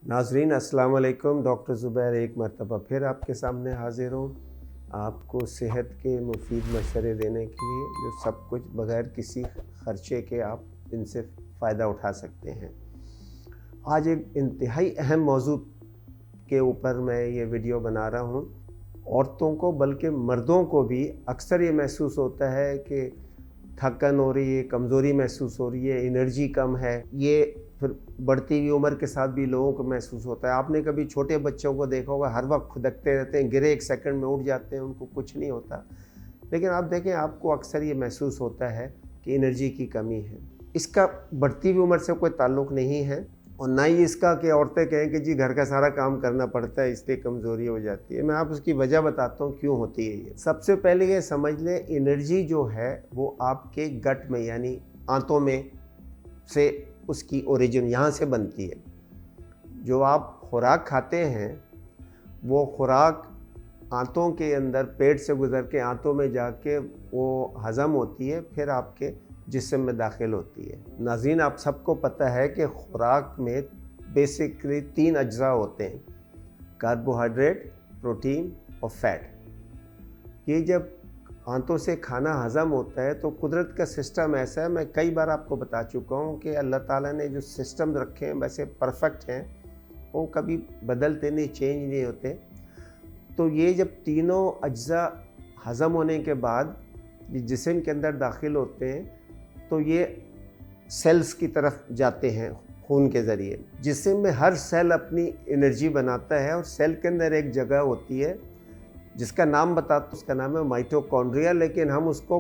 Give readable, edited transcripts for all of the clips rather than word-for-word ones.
नाजरीन अस्सलाम वालेकुम। डॉक्टर ज़ुबैर एक मरतबा फिर आपके सामने हाजिर हूँ, आपको सेहत के मुफीद मशवरे देने के लिए, जो सब कुछ बग़ैर किसी ख़र्चे के आप इनसे फ़ायदा उठा सकते हैं। आज एक इंतहाई अहम मौजू के ऊपर मैं ये वीडियो बना रहा हूँ। औरतों को बल्कि मर्दों को भी अक्सर ये महसूस होता है कि थकन हो रही है, कमज़ोरी महसूस हो रही है, एनर्जी कम है। ये फिर बढ़ती हुई उम्र के साथ भी लोगों को महसूस होता है। आपने कभी छोटे बच्चों को देखा होगा, हर वक्त खुदकते रहते हैं, गिरे एक सेकंड में उठ जाते हैं, उनको कुछ नहीं होता। लेकिन आप देखें, आपको अक्सर ये महसूस होता है कि एनर्जी की कमी है। इसका बढ़ती हुई उम्र से कोई ताल्लुक़ नहीं है, और ना ही इसका कि औरतें कहें कि जी घर का सारा काम करना पड़ता है इसलिए कमज़ोरी हो जाती है। मैं आप उसकी वजह बताता हूँ क्यों होती है ये। सबसे पहले ये समझ लें, एनर्जी जो है वो आपके गट में यानी आंतों में से उसकी ओरिजिन यहाँ से बनती है। जो आप खुराक खाते हैं वो खुराक आंतों के अंदर पेट से गुज़र के आंतों में जाके वो हज़म होती है, फिर आपके जिस्म में दाखिल होती है। नाज़रीन, आप सबको पता है कि खुराक में बेसिकली 3 अज्जा होते हैं: कार्बोहाइड्रेट, प्रोटीन और फैट। ये जब आंतों से खाना हज़म होता है तो कुदरत का सिस्टम ऐसा है, मैं कई बार आपको बता चुका हूँ कि अल्लाह ताला ने जो सिस्टम रखे हैं वैसे परफेक्ट हैं, वो कभी बदलते नहीं, चेंज नहीं होते। तो ये जब तीनों अज्जा हज़म होने के बाद ये जिस्म के अंदर दाखिल होते हैं तो ये सेल्स की तरफ जाते हैं खून के ज़रिए। जिस्म में हर सेल अपनी एनर्जी बनाता है, और सेल के अंदर एक जगह होती है जिसका नाम बताता, उसका नाम है माइटोकॉन्ड्रिया, लेकिन हम उसको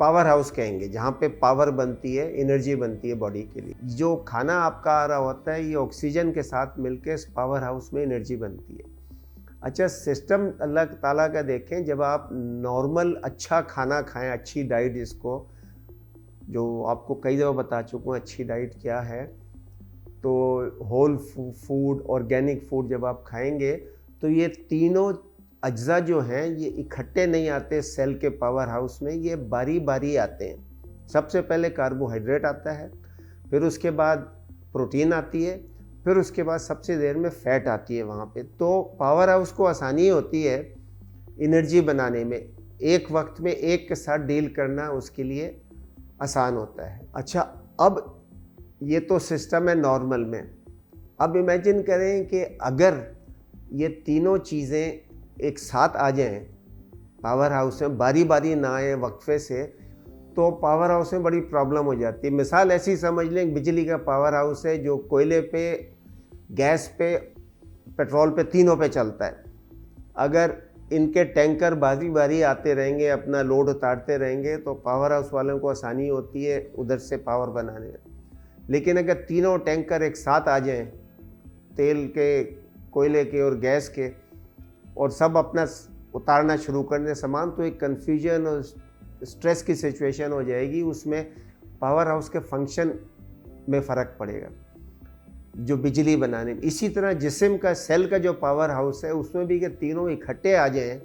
पावर हाउस कहेंगे, जहाँ पे पावर बनती है, एनर्जी बनती है बॉडी के लिए। जो खाना आपका आ रहा होता है ये ऑक्सीजन के साथ मिलकर इस पावर हाउस में एनर्जी बनती है। अच्छा, सिस्टम अल्लाह ताला का देखें, जब आप नॉर्मल अच्छा खाना खाएं, अच्छी डाइट, इसको जो आपको कई दफ़ा बता चुका हूँ अच्छी डाइट क्या है, तो होल फूड, ऑर्गेनिक फूड जब आप खाएंगे तो ये तीनों अज्जा जो हैं ये इकट्ठे नहीं आते सेल के पावर हाउस में, ये बारी बारी आते हैं। सबसे पहले कार्बोहाइड्रेट आता है, फिर उसके बाद प्रोटीन आती है, फिर उसके बाद सबसे देर में फ़ैट आती है वहाँ पे। तो पावर हाउस को आसानी होती है एनर्जी बनाने में, एक वक्त में एक के साथ डील करना उसके लिए आसान होता है। अच्छा, अब ये तो सिस्टम है नॉर्मल में। अब इमेजिन करें कि अगर ये तीनों चीज़ें एक साथ आ जाएं पावर हाउस में, बारी बारी ना आए वक्फे से, तो पावर हाउस में बड़ी प्रॉब्लम हो जाती है। मिसाल ऐसी समझ लें, बिजली का पावर हाउस है जो कोयले पे, गैस पे, पेट्रोल पे, तीनों पे चलता है। अगर इनके टैंकर बारी बारी आते रहेंगे, अपना लोड उतारते रहेंगे, तो पावर हाउस वालों को आसानी होती है उधर से पावर बनाने में। लेकिन अगर तीनों टैंकर एक साथ आ जाएं, तेल के, कोयले के और गैस के, और सब अपना उतारना शुरू कर दें सामान, तो एक कन्फ्यूजन और स्ट्रेस की सिचुएशन हो जाएगी। उसमें पावर हाउस के फंक्शन में फ़र्क पड़ेगा जो बिजली बनाने में। इसी तरह जिस्म का, सेल का जो पावर हाउस है उसमें भी कि तीनों इकट्ठे आ जाएं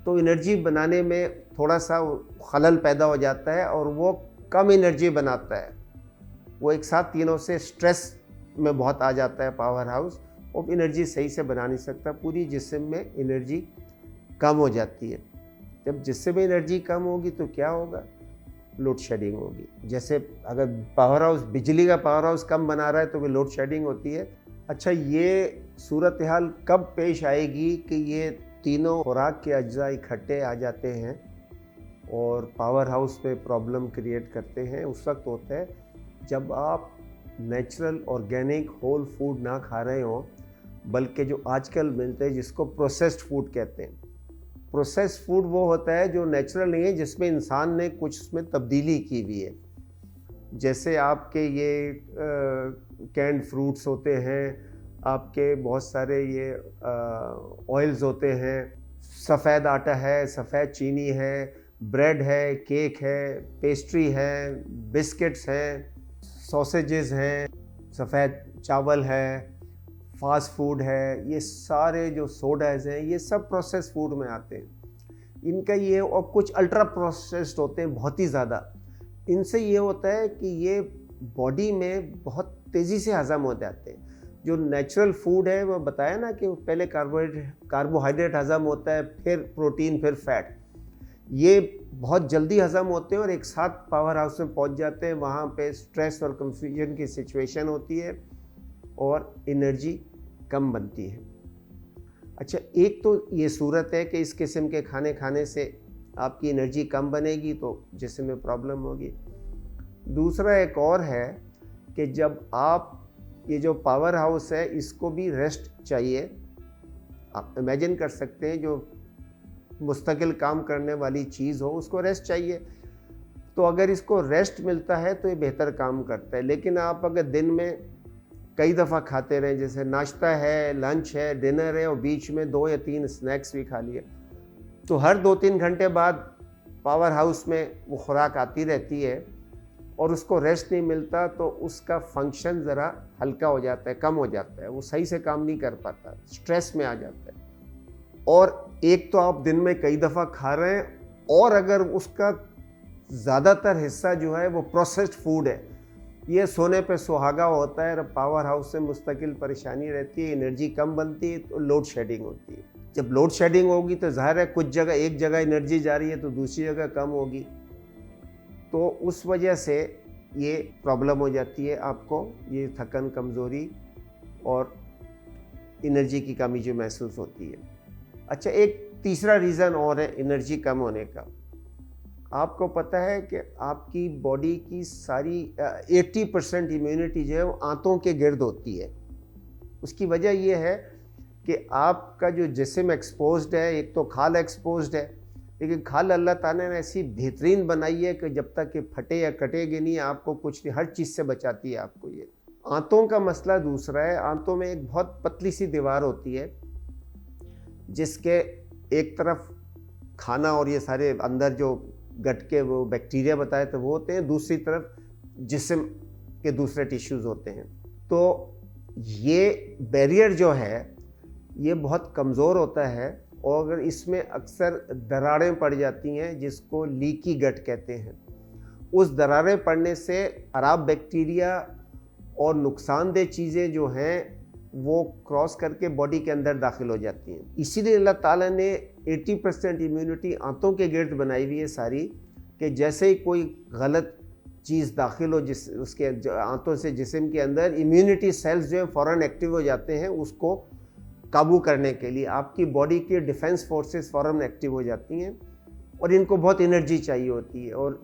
तो एनर्जी बनाने में थोड़ा सा खलल पैदा हो जाता है, और वो कम एनर्जी बनाता है। वो एक साथ तीनों से स्ट्रेस में बहुत आ जाता है पावर हाउस, और एनर्जी सही से बना नहीं सकता। पूरी जिस्म में एनर्जी कम हो जाती है। जब जिस्म में एनर्जी कम होगी तो क्या होगा? लोड शेडिंग होगी। जैसे अगर पावर हाउस, बिजली का पावर हाउस कम बना रहा है तो भी लोड शेडिंग होती है। अच्छा, ये सूरत हाल कब पेश आएगी कि ये तीनों खुराक के अज्जा इकट्ठे आ जाते हैं और पावर हाउस पे प्रॉब्लम क्रिएट करते हैं? उस वक्त होता है जब आप नेचुरल, ऑर्गेनिक, होल फूड ना खा रहे हो, बल्कि जो आजकल मिलते हैं जिसको प्रोसेस्ड फूड कहते हैं। प्रोसेस्ड फूड वो होता है जो नेचुरल नहीं है, जिसमें इंसान ने कुछ उसमें तब्दीली की हुई है। जैसे आपके ये कैंड फ्रूट्स होते हैं, आपके बहुत सारे ये ऑयल्स होते हैं, सफ़ेद आटा है, सफ़ेद चीनी है, ब्रेड है, केक है, पेस्ट्री है, बिस्किट्स हैं, सॉसेजेस हैं, सफ़ेद चावल है, फास्ट फूड है, ये सारे जो सोडाज हैं ये सब प्रोसेस फूड में आते हैं। इनका ये, और कुछ अल्ट्रा प्रोसेस्ड होते हैं बहुत ही ज़्यादा। इनसे ये होता है कि ये बॉडी में बहुत तेज़ी से हज़म हो जाते हैं। जो नेचुरल फूड है वो बताया ना कि पहले कार्बोहाइड्रेट हज़म होता है, फिर प्रोटीन, फिर फैट, ये बहुत जल्दी हज़म होते हैं और एक साथ पावर हाउस में पहुंच जाते हैं। वहाँ पे स्ट्रेस और कंफ्यूजन की सिचुएशन होती है और एनर्जी कम बनती है। अच्छा, एक तो ये सूरत है कि इस किस्म के खाने खाने से आपकी एनर्जी कम बनेगी तो जिस्म में प्रॉब्लम होगी। दूसरा एक और है कि जब आप ये जो पावर हाउस है इसको भी रेस्ट चाहिए। आप इमेजिन कर सकते हैं जो मुस्तकिल काम करने वाली चीज़ हो उसको रेस्ट चाहिए, तो अगर इसको रेस्ट मिलता है तो ये बेहतर काम करता है। लेकिन आप अगर दिन में कई दफ़ा खाते रहें, जैसे नाश्ता है, लंच है, डिनर है और बीच में 2 या 3 स्नैक्स भी खा लिए, तो हर 2-3 घंटे बाद पावर हाउस में वो खुराक आती रहती है और उसको रेस्ट नहीं मिलता तो उसका फंक्शन ज़रा हल्का हो जाता है, कम हो जाता है, वो सही से काम नहीं कर पाता, स्ट्रेस में आ जाता है। और एक तो आप दिन में कई दफ़ा खा रहे हैं और अगर उसका ज़्यादातर हिस्सा जो है वो प्रोसेस्ड फूड है, ये सोने पे सुहागा होता है। पावर हाउस से मुस्तकिल परेशानी रहती है, एनर्जी कम बनती है तो लोड शेडिंग होती है। जब लोड शेडिंग होगी तो ज़ाहिर है कुछ जगह, एक जगह एनर्जी जा रही है तो दूसरी जगह कम होगी, तो उस वजह से ये प्रॉब्लम हो जाती है आपको, ये थकन, कमज़ोरी और एनर्जी की कमी जो महसूस होती है। अच्छा, एक तीसरा रीज़न और है एनर्जी कम होने का। आपको पता है कि आपकी बॉडी की सारी 80% इम्यूनिटी जो है वो आंतों के गिर्द होती है। उसकी वजह ये है कि आपका जो जिस्म एक्सपोज्ड है, एक तो खाल एक्सपोज्ड है, लेकिन खाल अल्लाह ताला ने ऐसी बेहतरीन बनाई है कि जब तक कि फटे या कटेगी नहीं, आपको कुछ नहीं, हर चीज़ से बचाती है आपको ये। आंतों का मसला दूसरा है। आंतों में एक बहुत पतली सी दीवार होती है जिसके एक तरफ खाना और ये सारे अंदर जो गटके वो बैक्टीरिया बताए तो वो होते हैं, दूसरी तरफ जिस्म के दूसरे टिश्यूज़ होते हैं। तो ये बैरियर जो है ये बहुत कमज़ोर होता है और अगर इसमें अक्सर दरारें पड़ जाती हैं जिसको लीकी गट कहते हैं। उस दरारें पड़ने से ख़राब बैक्टीरिया और नुकसानदेह चीज़ें जो हैं वो क्रॉस करके बॉडी के अंदर दाखिल हो जाती हैं। इसीलिए अल्लाह ताला ने 80% इम्यूनिटी आंतों के गिर्द बनाई हुई है सारी, कि जैसे ही कोई गलत चीज़ दाखिल हो जिस उसके आंतों से जिस्म के अंदर, इम्यूनिटी सेल्स जो है फ़ौरन एक्टिव हो जाते हैं उसको काबू करने के लिए। आपकी बॉडी की डिफेंस फोर्सेस फ़ौरन एक्टिव हो जाती हैं और इनको बहुत एनर्जी चाहिए होती है और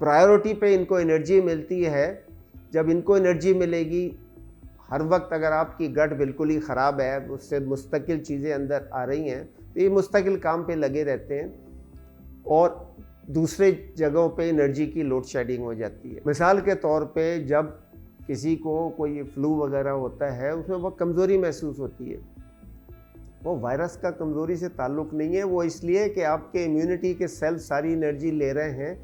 प्रायोरिटी पे इनको एनर्जी मिलती है। जब इनको एनर्जी मिलेगी, हर वक्त अगर आपकी गट बिल्कुल ही ख़राब है, उससे मुस्तकिल चीज़ें अंदर आ रही हैं, तो ये मुस्तकिल काम पे लगे रहते हैं और दूसरे जगहों पे एनर्जी की लोड शेडिंग हो जाती है। मिसाल के तौर पे जब किसी को कोई फ्लू वगैरह होता है उसमें बहुत कमज़ोरी महसूस होती है। वो वायरस का कमज़ोरी से ताल्लुक़ नहीं है, वो इसलिए कि आपके इम्यूनिटी के सेल सारी एनर्जी ले रहे हैं,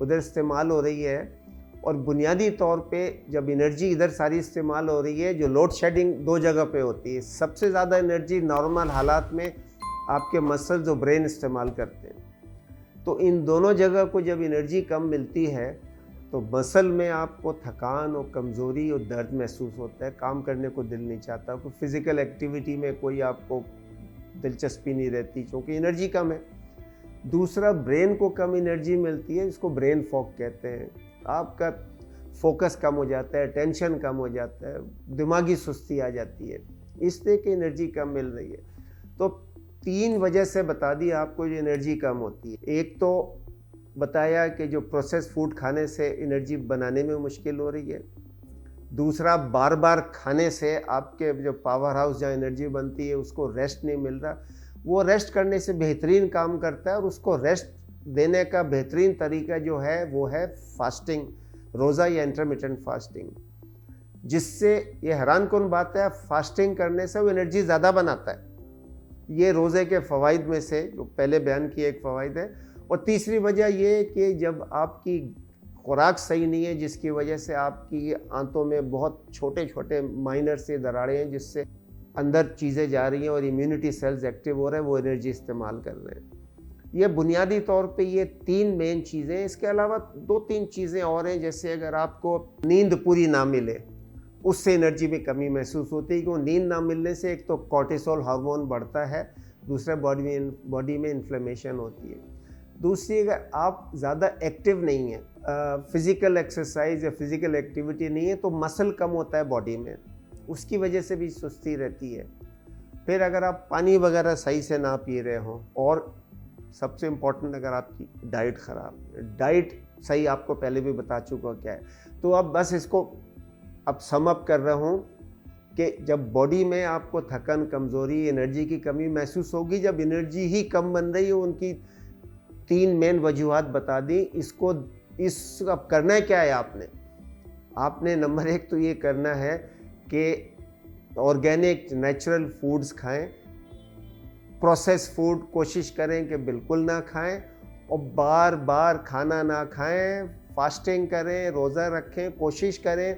उधर इस्तेमाल हो रही है। और बुनियादी तौर पे जब एनर्जी इधर सारी इस्तेमाल हो रही है, जो लोड शेडिंग 2 जगह पे होती है। सबसे ज़्यादा एनर्जी नॉर्मल हालात में आपके मसल्स और ब्रेन इस्तेमाल करते हैं, तो इन दोनों जगह को जब एनर्जी कम मिलती है तो मसल में आपको थकान और कमज़ोरी और दर्द महसूस होता है, काम करने को दिल नहीं चाहता, कोई फ़िज़िकल एक्टिविटी में कोई आपको दिलचस्पी नहीं रहती क्योंकि एनर्जी कम है। दूसरा, ब्रेन को कम एनर्जी मिलती है, इसको ब्रेन फॉग कहते हैं। आपका फोकस कम हो जाता है, टेंशन कम हो जाता है, दिमागी सुस्ती आ जाती है, इसलिए कि एनर्जी कम मिल रही है। तो 3 वजह से बता दी आपको जो एनर्जी कम होती है। एक तो बताया कि जो प्रोसेस फूड खाने से एनर्जी बनाने में मुश्किल हो रही है। दूसरा, बार बार खाने से आपके जो पावर हाउस जहाँ एनर्जी बनती है उसको रेस्ट नहीं मिल रहा। वो रेस्ट करने से बेहतरीन काम करता है और उसको रेस्ट देने का बेहतरीन तरीका जो है वो है फास्टिंग, रोज़ा या इंटरमिटेंट फास्टिंग, जिससे ये हैरान कौन बात है, फास्टिंग करने से वो एनर्जी ज़्यादा बनाता है। ये रोज़े के फ़वाइद में से जो पहले बयान किए एक फ़वाइद है। और तीसरी वजह ये कि जब आपकी खुराक सही नहीं है, जिसकी वजह से आपकी आंतों में बहुत छोटे छोटे माइनर से दरारें हैं जिससे अंदर चीज़ें जा रही हैं और इम्यूनिटी सेल्स एक्टिव हो रहे हैं, वो एनर्जी इस्तेमाल कर रहे हैं। ये बुनियादी तौर पे ये 3 मेन चीज़ें हैं। इसके अलावा 2-3 चीज़ें और हैं, जैसे अगर आपको नींद पूरी ना मिले اس سے انرجی میں کمی محسوس ہوتی ہے کیونکہ نیند نہ ملنے سے ایک تو کورٹیسول ہارمون بڑھتا ہے، دوسرا باڈی میں انفلیمیشن ہوتی ہے، دوسری اگر آپ زیادہ ایکٹیو نہیں ہیں، فزیکل ایکسرسائز یا فزیکل ایکٹیویٹی نہیں ہے تو مسل کم ہوتا ہے باڈی میں، اس کی وجہ سے بھی سستی رہتی ہے۔ پھر اگر آپ پانی وغیرہ صحیح سے نہ پی رہے ہوں، اور سب سے امپورٹنٹ اگر آپ کی ڈائٹ خراب ہے، ڈائٹ صحیح آپ کو پہلے بھی بتا چکا کیا ہے، تو اب بس اس کو اب سم اپ کر رہا ہوں کہ جب باڈی میں آپ کو تھکن، کمزوری، انرجی کی کمی محسوس ہوگی، جب انرجی ہی کم بن رہی ہے، ان کی 3 مین وجوہات بتا دی، اس اب کرنا ہے کیا ہے آپ نے نمبر 1 تو یہ کرنا ہے کہ آرگینک نیچرل فوڈز کھائیں، پروسیس فوڈ کوشش کریں کہ بالکل نہ کھائیں، اور بار بار کھانا نہ کھائیں، فاسٹنگ کریں، روزہ رکھیں، کوشش کریں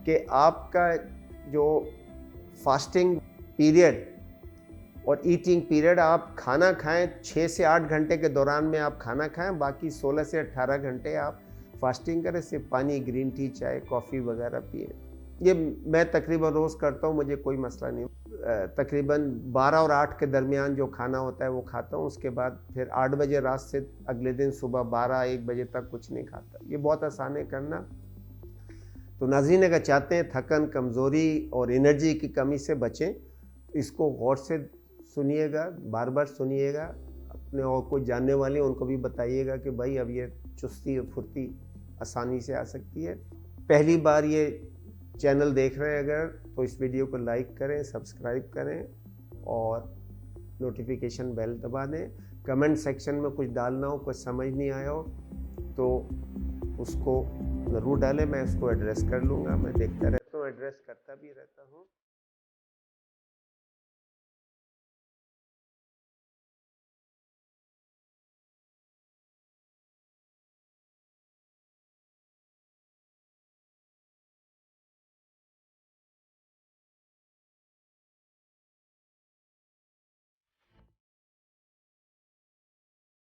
کہ آپ کا جو فاسٹنگ پیریڈ اور ایٹنگ پیریڈ، آپ کھانا کھائیں 6 سے 8 گھنٹے کے دوران میں آپ کھانا کھائیں، باقی 16 سے 18 گھنٹے آپ فاسٹنگ کریں، صرف پانی، گرین ٹی، چائے، کافی وغیرہ پیئیں۔ یہ میں تقریباً روز کرتا ہوں، مجھے کوئی مسئلہ نہیں، تقریباً 12 اور 8 کے درمیان جو کھانا ہوتا ہے وہ کھاتا ہوں، اس کے بعد پھر 8 بجے رات سے اگلے دن صبح 12-1 بجے تک کچھ نہیں کھاتا۔ یہ بہت آسان ہے کرنا۔ تو ناظرین اگر چاہتے ہیں تھکن، کمزوری اور انرجی کی کمی سے بچیں، اس کو غور سے سنیے گا، بار بار سنیے گا، اپنے اور کوئی جاننے والے ان کو بھی بتائیے گا کہ بھائی اب یہ چستی اور پھرتی آسانی سے آ سکتی ہے۔ پہلی بار یہ چینل دیکھ رہے ہیں اگر تو اس ویڈیو کو لائک کریں، سبسکرائب کریں اور نوٹیفیکیشن بیل دبا دیں۔ کمنٹ سیکشن میں کچھ ڈالنا ہو، کچھ سمجھ نہیں آیا ہو تو اس کو ضرور ڈالیں، میں اس کو ایڈریس کر لوں گا، میں دیکھتا رہتا ہوں، ایڈریس کرتا بھی رہتا ہوں۔